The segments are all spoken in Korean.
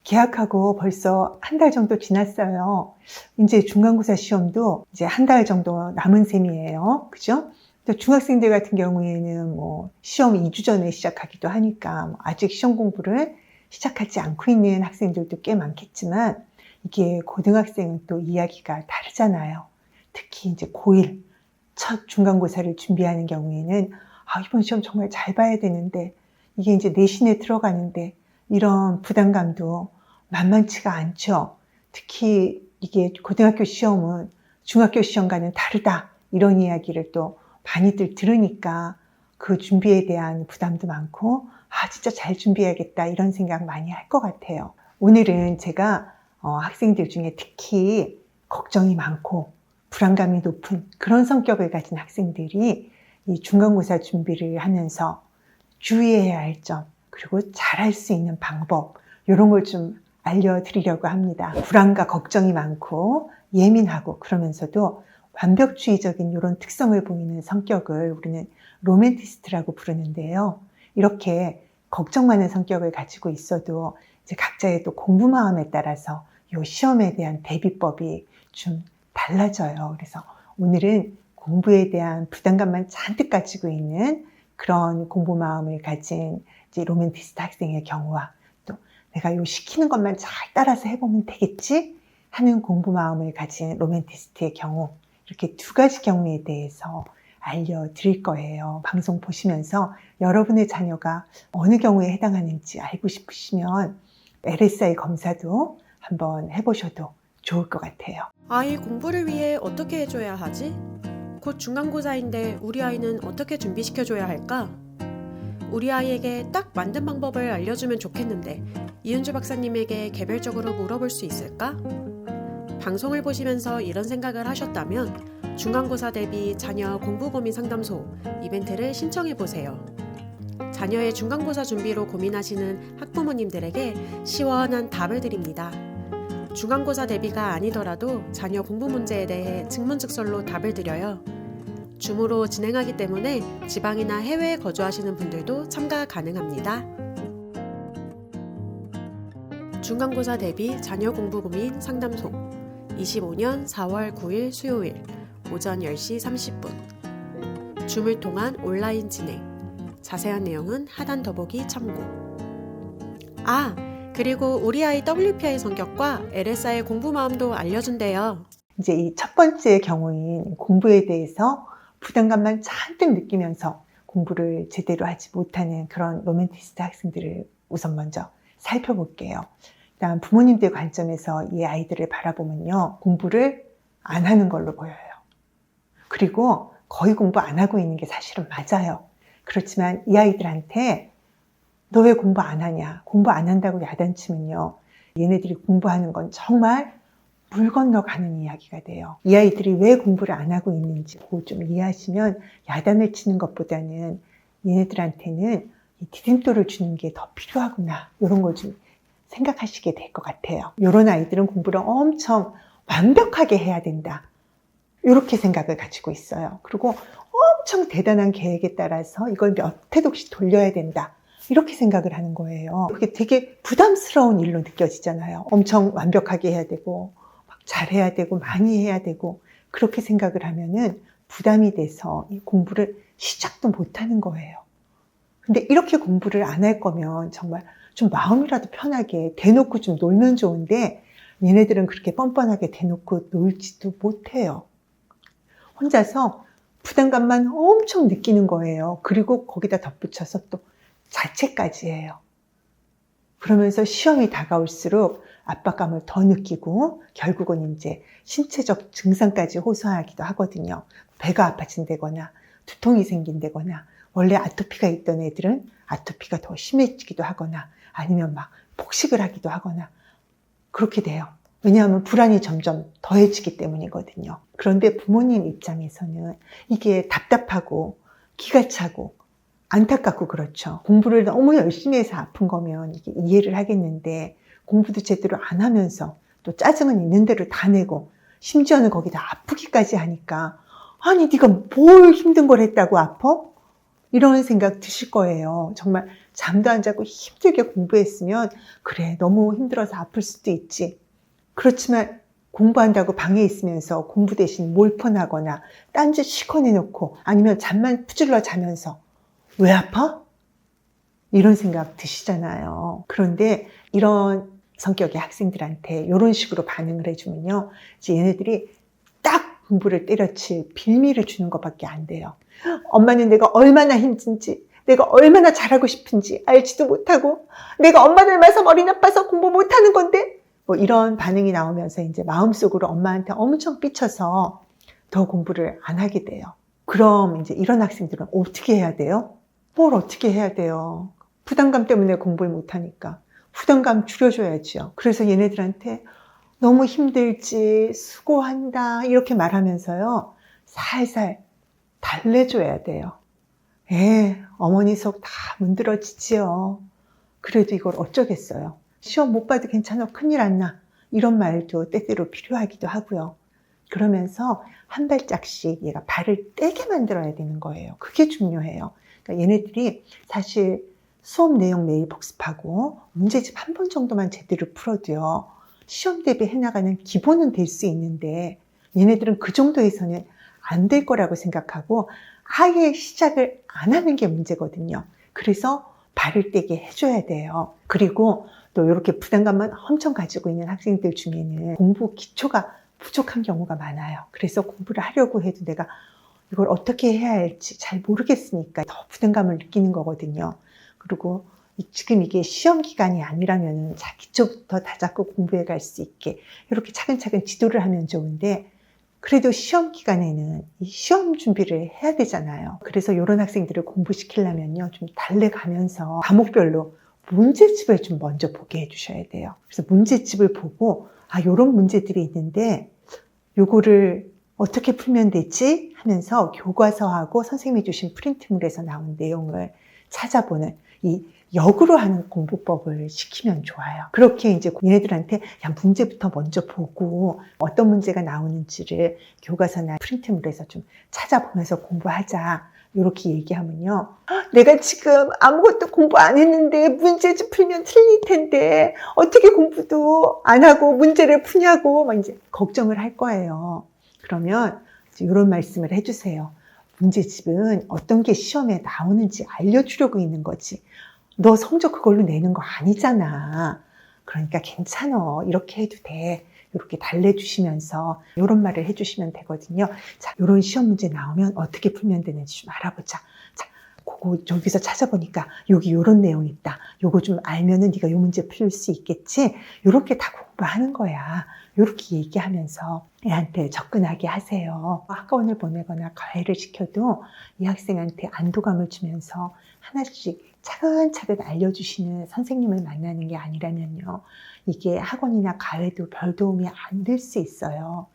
개학하고 벌써 한 달 정도 지났어요. 이제 중간고사 시험도 이제 한 달 정도 남은 셈이에요. 그죠? 또 중학생들 같은 경우에는 뭐 시험 2주 전에 시작하기도 하니까 아직 시험 공부를 시작하지 않고 있는 학생들도 꽤 많겠지만, 이게 고등학생은 또 이야기가 다르잖아요. 특히 이제 고1 첫 중간고사를 준비하는 경우에는 이번 시험 정말 잘 봐야 되는데, 이게 이제 내신에 들어가는데 이런 부담감도 만만치가 않죠. 특히 이게 고등학교 시험은 중학교 시험과는 다르다, 이런 이야기를 또 많이들 들으니까 그 준비에 대한 부담도 많고, 진짜 잘 준비해야겠다, 이런 생각 많이 할 것 같아요. 오늘은 제가 학생들 중에 특히 걱정이 많고 불안감이 높은 그런 성격을 가진 학생들이 이 중간고사 준비를 하면서 주의해야 할 점, 그리고 잘할 수 있는 방법, 이런 걸 좀 알려드리려고 합니다. 불안과 걱정이 많고 예민하고 그러면서도 완벽주의적인 이런 특성을 보이는 성격을 우리는 로맨티스트라고 부르는데요. 이렇게 걱정 많은 성격을 가지고 있어도 이제 각자의 또 공부 마음에 따라서 이 시험에 대한 대비법이 좀 달라져요. 그래서 오늘은 공부에 대한 부담감만 잔뜩 가지고 있는 그런 공부 마음을 가진 이제 로맨티스트 학생의 경우와, 또 내가 요 시키는 것만 잘 따라서 해보면 되겠지 하는 공부 마음을 가진 로맨티스트의 경우, 이렇게 두 가지 경우에 대해서 알려드릴 거예요. 방송 보시면서 여러분의 자녀가 어느 경우에 해당하는지 알고 싶으시면 LSI 검사도 한번 해보셔도 좋을 것 같아요. 아이 공부를 위해 어떻게 해줘야 하지? 곧 중간고사인데 우리 아이는 어떻게 준비시켜줘야 할까? 우리 아이에게 딱 맞는 방법을 알려주면 좋겠는데 이은주 박사님에게 개별적으로 물어볼 수 있을까? 방송을 보시면서 이런 생각을 하셨다면 중간고사 대비 자녀 공부 고민 상담소 이벤트를 신청해보세요. 자녀의 중간고사 준비로 고민하시는 학부모님들에게 시원한 답을 드립니다. 중간고사 대비가 아니더라도 자녀 공부 문제에 대해 증문즉설로 답을 드려요. 줌으로 진행하기 때문에 지방이나 해외에 거주하시는 분들도 참가 가능합니다. 중간고사 대비 자녀 공부 고민 상담소 25년 4월 9일 수요일 오전 10시 30분 줌을 통한 온라인 진행. 자세한 내용은 하단 더보기 참고. 그리고 우리 아이 WPI 성격과 LSI 공부 마음도 알려준대요. 이제 이 첫 번째 경우인 공부에 대해서 부담감만 잔뜩 느끼면서 공부를 제대로 하지 못하는 그런 로맨티스트 학생들을 우선 먼저 살펴볼게요. 일단 부모님들 관점에서 이 아이들을 바라보면요, 공부를 안 하는 걸로 보여요. 그리고 거의 공부 안 하고 있는 게 사실은 맞아요. 그렇지만 이 아이들한테 너 왜 공부 안 하냐, 공부 안 한다고 야단치면요, 얘네들이 공부하는 건 정말 물 건너가는 이야기가 돼요. 이 아이들이 왜 공부를 안 하고 있는지 그거 좀 이해하시면 야단을 치는 것보다는 얘네들한테는 이 디딤돌을 주는 게 더 필요하구나, 이런 걸 좀 생각하시게 될 것 같아요. 이런 아이들은 공부를 엄청 완벽하게 해야 된다, 이렇게 생각을 가지고 있어요. 그리고 엄청 대단한 계획에 따라서 이걸 몇 회독씩 돌려야 된다, 이렇게 생각을 하는 거예요. 그게 되게 부담스러운 일로 느껴지잖아요. 엄청 완벽하게 해야 되고 막 잘해야 되고 많이 해야 되고, 그렇게 생각을 하면은 부담이 돼서 이 공부를 시작도 못하는 거예요. 근데 이렇게 공부를 안 할 거면 정말 좀 마음이라도 편하게 대놓고 좀 놀면 좋은데, 얘네들은 그렇게 뻔뻔하게 대놓고 놀지도 못해요. 혼자서 부담감만 엄청 느끼는 거예요. 그리고 거기다 덧붙여서 또 자책까지 해요. 그러면서 시험이 다가올수록 압박감을 더 느끼고 결국은 이제 신체적 증상까지 호소하기도 하거든요. 배가 아파진다거나 두통이 생긴다거나, 원래 아토피가 있던 애들은 아토피가 더 심해지기도 하거나, 아니면 막 폭식을 하기도 하거나 그렇게 돼요. 왜냐하면 불안이 점점 더해지기 때문이거든요. 그런데 부모님 입장에서는 이게 답답하고 기가 차고 안타깝고 그렇죠. 공부를 너무 열심히 해서 아픈 거면 이게 이해를 하겠는데, 공부도 제대로 안 하면서 또 짜증은 있는 대로 다 내고 심지어는 거기다 아프기까지 하니까, 아니 네가 뭘 힘든 걸 했다고 아파? 이런 생각 드실 거예요. 정말 잠도 안 자고 힘들게 공부했으면 그래, 너무 힘들어서 아플 수도 있지. 그렇지만 공부한다고 방에 있으면서 공부 대신 몰폰하거나 딴짓 실컷 해놓고 아니면 잠만 푸질러 자면서 왜 아파? 이런 생각 드시잖아요. 그런데 이런 성격의 학생들한테 이런 식으로 반응을 해주면요, 이제 얘네들이 딱 공부를 때려칠 빌미를 주는 것밖에 안 돼요. 엄마는 내가 얼마나 힘든지, 내가 얼마나 잘하고 싶은지 알지도 못하고, 내가 엄마 닮아서 머리 나빠서 공부 못하는 건데, 뭐 이런 반응이 나오면서 이제 마음속으로 엄마한테 엄청 삐쳐서 더 공부를 안 하게 돼요. 그럼 이제 이런 학생들은 어떻게 해야 돼요? 뭘 어떻게 해야 돼요? 부담감 때문에 공부를 못하니까 부담감 줄여줘야죠. 그래서 얘네들한테 너무 힘들지, 수고한다 이렇게 말하면서요, 살살 달래줘야 돼요. 어머니 속 다 문드러지지요. 그래도 이걸 어쩌겠어요. 시험 못 봐도 괜찮아, 큰일 안 나, 이런 말도 때때로 필요하기도 하고요. 그러면서 한 발짝씩 얘가 발을 떼게 만들어야 되는 거예요. 그게 중요해요. 그러니까 얘네들이 사실 수업 내용 매일 복습하고 문제집 한 번 정도만 제대로 풀어도요, 시험 대비 해나가는 기본은 될 수 있는데 얘네들은 그 정도에서는 안 될 거라고 생각하고 아예 시작을 안 하는 게 문제거든요. 그래서 발을 떼게 해줘야 돼요. 그리고 또 이렇게 부담감만 엄청 가지고 있는 학생들 중에는 공부 기초가 부족한 경우가 많아요. 그래서 공부를 하려고 해도 내가 이걸 어떻게 해야 할지 잘 모르겠으니까 더 부담감을 느끼는 거거든요. 그리고 지금 이게 시험 기간이 아니라면 자, 기초부터 다잡고 공부해 갈 수 있게 이렇게 차근차근 지도를 하면 좋은데, 그래도 시험 기간에는 이 시험 준비를 해야 되잖아요. 그래서 이런 학생들을 공부시키려면요, 좀 달래가면서 과목별로 문제집을 좀 먼저 보게 해주셔야 돼요. 그래서 문제집을 보고 이런 문제들이 있는데 요거를 어떻게 풀면 되지 하면서 교과서하고 선생님이 주신 프린트물에서 나온 내용을 찾아보는 이 역으로 하는 공부법을 시키면 좋아요. 그렇게 이제 얘네들한테 문제부터 먼저 보고 어떤 문제가 나오는지를 교과서나 프린트물에서 좀 찾아보면서 공부하자, 이렇게 얘기하면요, 내가 지금 아무것도 공부 안 했는데 문제집 풀면 틀릴 텐데 어떻게 공부도 안 하고 문제를 푸냐고 막 이제 걱정을 할 거예요. 그러면 이런 말씀을 해주세요. 문제집은 어떤 게 시험에 나오는지 알려주려고 있는 거지, 너 성적 그걸로 내는 거 아니잖아. 그러니까 괜찮아, 이렇게 해도 돼. 이렇게 달래주시면서 이런 말을 해주시면 되거든요. 자, 이런 시험 문제 나오면 어떻게 풀면 되는지 좀 알아보자. 자, 그거 저기서 찾아보니까 여기 이런 내용 있다. 요거 좀 알면은 네가 이 문제 풀 수 있겠지. 이렇게 다 공부하는 거야. 이렇게 얘기하면서 애한테 접근하게 하세요. 학원을 보내거나 과외를 시켜도 이 학생한테 안도감을 주면서 하나씩 차근차근 알려주시는 선생님을 만나는 게 아니라면요, 이게 학원이나 과외도 별 도움이 안 될 수 있어요.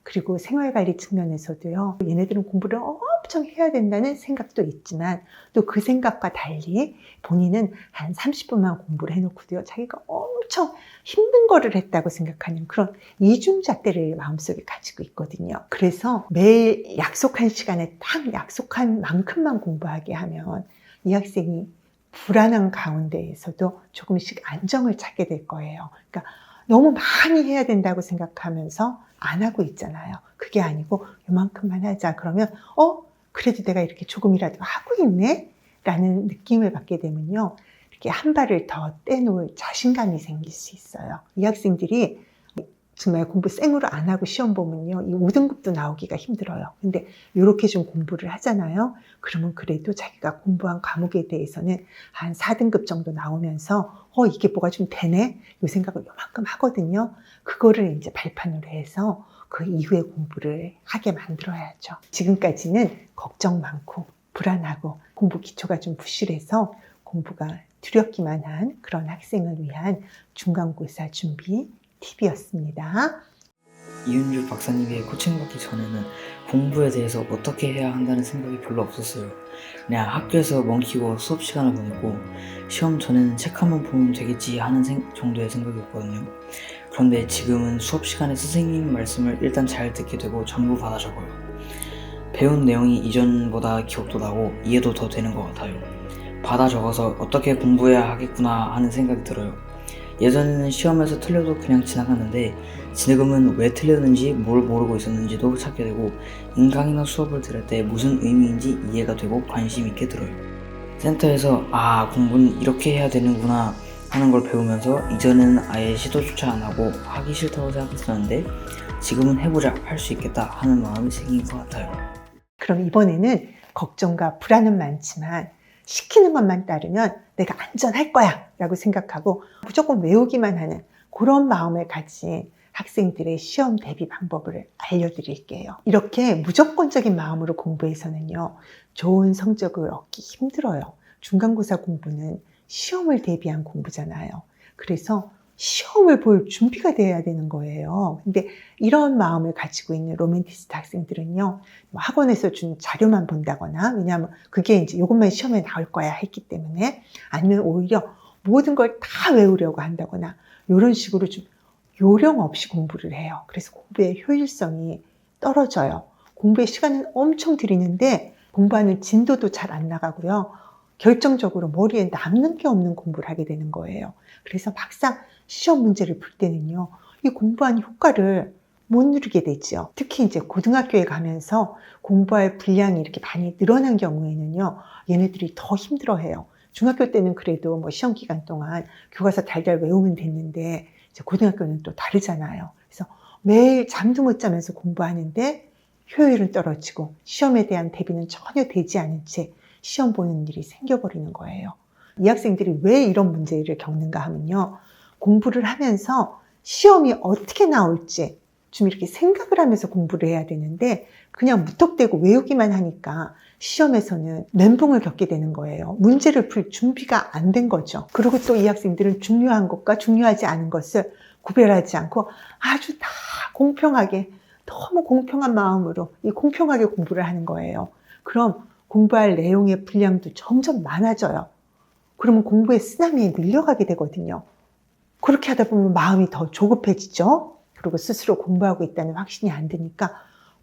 그리고 생활관리 측면에서도요, 얘네들은 공부를 엄청 해야 된다는 생각도 있지만 또 그 생각과 달리 본인은 한 30분만 공부를 해놓고도요, 자기가 엄청 힘든 거를 했다고 생각하는 그런 이중잣대를 마음속에 가지고 있거든요. 그래서 매일 약속한 시간에 딱 약속한 만큼만 공부하게 하면 이 학생이 불안한 가운데에서도 조금씩 안정을 찾게 될 거예요. 그러니까 너무 많이 해야 된다고 생각하면서 안 하고 있잖아요. 그게 아니고 이만큼만 하자. 그러면 그래도 내가 이렇게 조금이라도 하고 있네? 라는 느낌을 받게 되면요, 이렇게 한 발을 더 떼놓을 자신감이 생길 수 있어요. 이 학생들이 정말 공부 생으로 안 하고 시험 보면요, 이 5등급도 나오기가 힘들어요. 근데 이렇게 좀 공부를 하잖아요. 그러면 그래도 자기가 공부한 과목에 대해서는 한 4등급 정도 나오면서 이게 뭐가 좀 되네? 이 생각을 요만큼 하거든요. 그거를 이제 발판으로 해서 그 이후에 공부를 하게 만들어야죠. 지금까지는 걱정 많고 불안하고 공부 기초가 좀 부실해서 공부가 두렵기만 한 그런 학생을 위한 중간고사 준비 팁이었습니다. 이은주 박사님의 코칭 받기 전에는 공부에 대해서 어떻게 해야 한다는 생각이 별로 없었어요. 그냥 학교에서 멍키고 수업 시간을 보냈고 시험 전에는 책 한번 보면 되겠지 하는 정도의 생각이었거든요. 그런데 지금은 수업 시간에 선생님 말씀을 일단 잘 듣게 되고 전부 받아 적어요. 배운 내용이 이전보다 기억도 나고 이해도 더 되는 것 같아요. 받아 적어서 어떻게 공부해야 하겠구나 하는 생각이 들어요. 예전에는 시험에서 틀려도 그냥 지나갔는데 지금은 왜 틀렸는지 뭘 모르고 있었는지도 찾게 되고 인강이나 수업을 들을 때 무슨 의미인지 이해가 되고 관심 있게 들어요. 센터에서 공부는 이렇게 해야 되는구나 하는 걸 배우면서 이전에는 아예 시도조차 안 하고 하기 싫다고 생각했었는데 지금은 해보자, 할 수 있겠다 하는 마음이 생긴 것 같아요. 그럼 이번에는 걱정과 불안은 많지만 시키는 것만 따르면 내가 안전할 거야 라고 생각하고 무조건 외우기만 하는 그런 마음을 가진 학생들의 시험 대비 방법을 알려드릴게요. 이렇게 무조건적인 마음으로 공부해서는요, 좋은 성적을 얻기 힘들어요. 중간고사 공부는 시험을 대비한 공부잖아요. 그래서 시험을 볼 준비가 돼야 되는 거예요. 근데 이런 마음을 가지고 있는 로맨티스트 학생들은요, 학원에서 준 자료만 본다거나, 왜냐하면 그게 이제 이것만 시험에 나올 거야 했기 때문에, 아니면 오히려 모든 걸 다 외우려고 한다거나, 이런 식으로 좀 요령 없이 공부를 해요. 그래서 공부의 효율성이 떨어져요. 공부의 시간은 엄청 들이는데 공부하는 진도도 잘 안 나가고요. 결정적으로 머리에 남는 게 없는 공부를 하게 되는 거예요. 그래서 막상 시험 문제를 풀 때는요, 이 공부한 효과를 못 누리게 되죠. 특히 이제 고등학교에 가면서 공부할 분량이 이렇게 많이 늘어난 경우에는요, 얘네들이 더 힘들어해요. 중학교 때는 그래도 뭐 시험 기간 동안 교과서 달달 외우면 됐는데 이제 고등학교는 또 다르잖아요. 그래서 매일 잠도 못 자면서 공부하는데 효율은 떨어지고 시험에 대한 대비는 전혀 되지 않은 채 시험 보는 일이 생겨버리는 거예요. 이 학생들이 왜 이런 문제를 겪는가 하면요, 공부를 하면서 시험이 어떻게 나올지 좀 이렇게 생각을 하면서 공부를 해야 되는데 그냥 무턱대고 외우기만 하니까 시험에서는 멘붕을 겪게 되는 거예요. 문제를 풀 준비가 안 된 거죠. 그리고 또 이 학생들은 중요한 것과 중요하지 않은 것을 구별하지 않고 아주 다 공평하게, 너무 공평한 마음으로 이 공평하게 공부를 하는 거예요. 그럼 공부할 내용의 분량도 점점 많아져요. 그러면 공부의 쓰나미에 밀려가게 되거든요. 그렇게 하다 보면 마음이 더 조급해지죠. 그리고 스스로 공부하고 있다는 확신이 안 드니까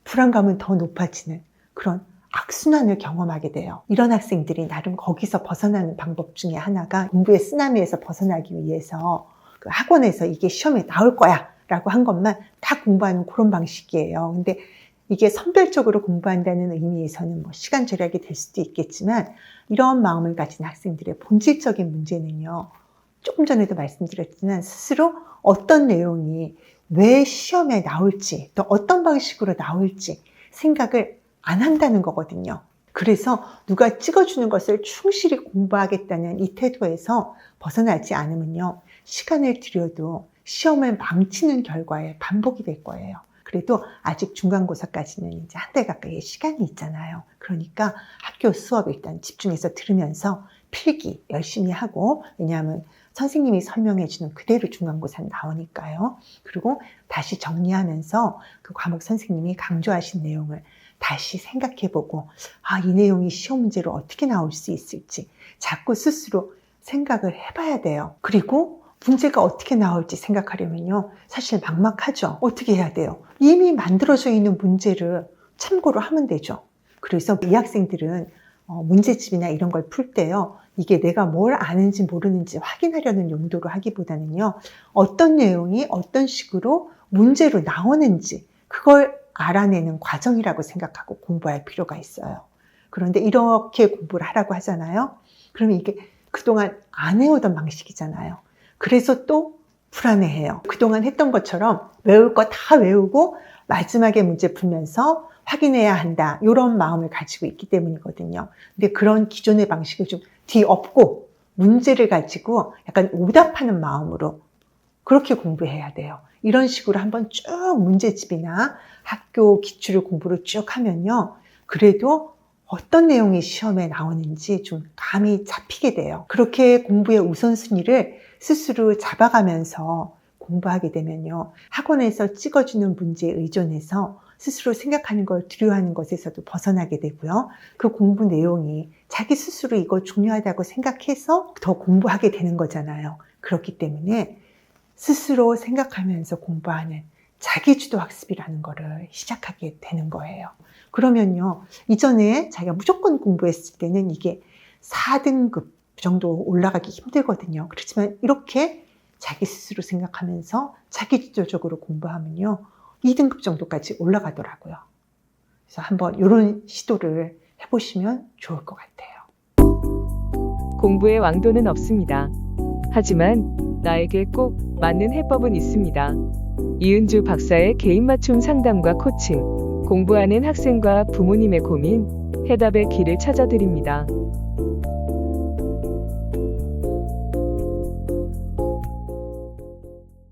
불안감은 더 높아지는 그런 악순환을 경험하게 돼요. 이런 학생들이 나름 거기서 벗어나는 방법 중에 하나가 공부의 쓰나미에서 벗어나기 위해서 그 학원에서 이게 시험에 나올 거야 라고 한 것만 다 공부하는 그런 방식이에요. 근데 이게 선별적으로 공부한다는 의미에서는 뭐 시간 절약이 될 수도 있겠지만 이런 마음을 가진 학생들의 본질적인 문제는요, 조금 전에도 말씀드렸지만 스스로 어떤 내용이 왜 시험에 나올지 또 어떤 방식으로 나올지 생각을 안 한다는 거거든요. 그래서 누가 찍어주는 것을 충실히 공부하겠다는 이 태도에서 벗어나지 않으면요, 시간을 들여도 시험을 망치는 결과에 반복이 될 거예요. 그래도 아직 중간고사까지는 이제 한 달 가까이의 시간이 있잖아요. 그러니까 학교 수업 일단 집중해서 들으면서 필기 열심히 하고, 왜냐하면 선생님이 설명해 주는 그대로 중간고사는 나오니까요. 그리고 다시 정리하면서 그 과목 선생님이 강조하신 내용을 다시 생각해보고 이 내용이 시험 문제로 어떻게 나올 수 있을지 자꾸 스스로 생각을 해봐야 돼요. 그리고 문제가 어떻게 나올지 생각하려면요, 사실 막막하죠. 어떻게 해야 돼요? 이미 만들어져 있는 문제를 참고로 하면 되죠. 그래서 이 학생들은 문제집이나 이런 걸 풀 때요, 이게 내가 뭘 아는지 모르는지 확인하려는 용도로 하기보다는요, 어떤 내용이 어떤 식으로 문제로 나오는지 그걸 알아내는 과정이라고 생각하고 공부할 필요가 있어요. 그런데 이렇게 공부를 하라고 하잖아요. 그러면 이게 그동안 안 해오던 방식이잖아요. 그래서 또 불안해해요. 그동안 했던 것처럼 외울 거 다 외우고 마지막에 문제 풀면서 확인해야 한다, 이런 마음을 가지고 있기 때문이거든요. 근데 그런 기존의 방식을 좀 뒤엎고 문제를 가지고 약간 오답하는 마음으로 그렇게 공부해야 돼요. 이런 식으로 한번 쭉 문제집이나 학교 기출 공부를 쭉 하면요, 그래도 어떤 내용이 시험에 나오는지 좀 감이 잡히게 돼요. 그렇게 공부의 우선순위를 스스로 잡아가면서 공부하게 되면요, 학원에서 찍어주는 문제에 의존해서 스스로 생각하는 걸 두려워하는 것에서도 벗어나게 되고요. 그 공부 내용이 자기 스스로 이거 중요하다고 생각해서 더 공부하게 되는 거잖아요. 그렇기 때문에 스스로 생각하면서 공부하는 자기주도 학습이라는 거를 시작하게 되는 거예요. 그러면요, 이전에 자기가 무조건 공부했을 때는 이게 4등급 정도 올라가기 힘들거든요. 그렇지만 이렇게 자기 스스로 생각하면서 자기주도적으로 공부하면요, 2등급 정도까지 올라가더라고요. 그래서 한번 이런 시도를 해보시면 좋을 것 같아요. 공부의 왕도는 없습니다. 하지만 나에게 꼭 맞는 해법은 있습니다. 이은주 박사의 개인 맞춤 상담과 코칭, 공부하는 학생과 부모님의 고민, 해답의 길을 찾아드립니다.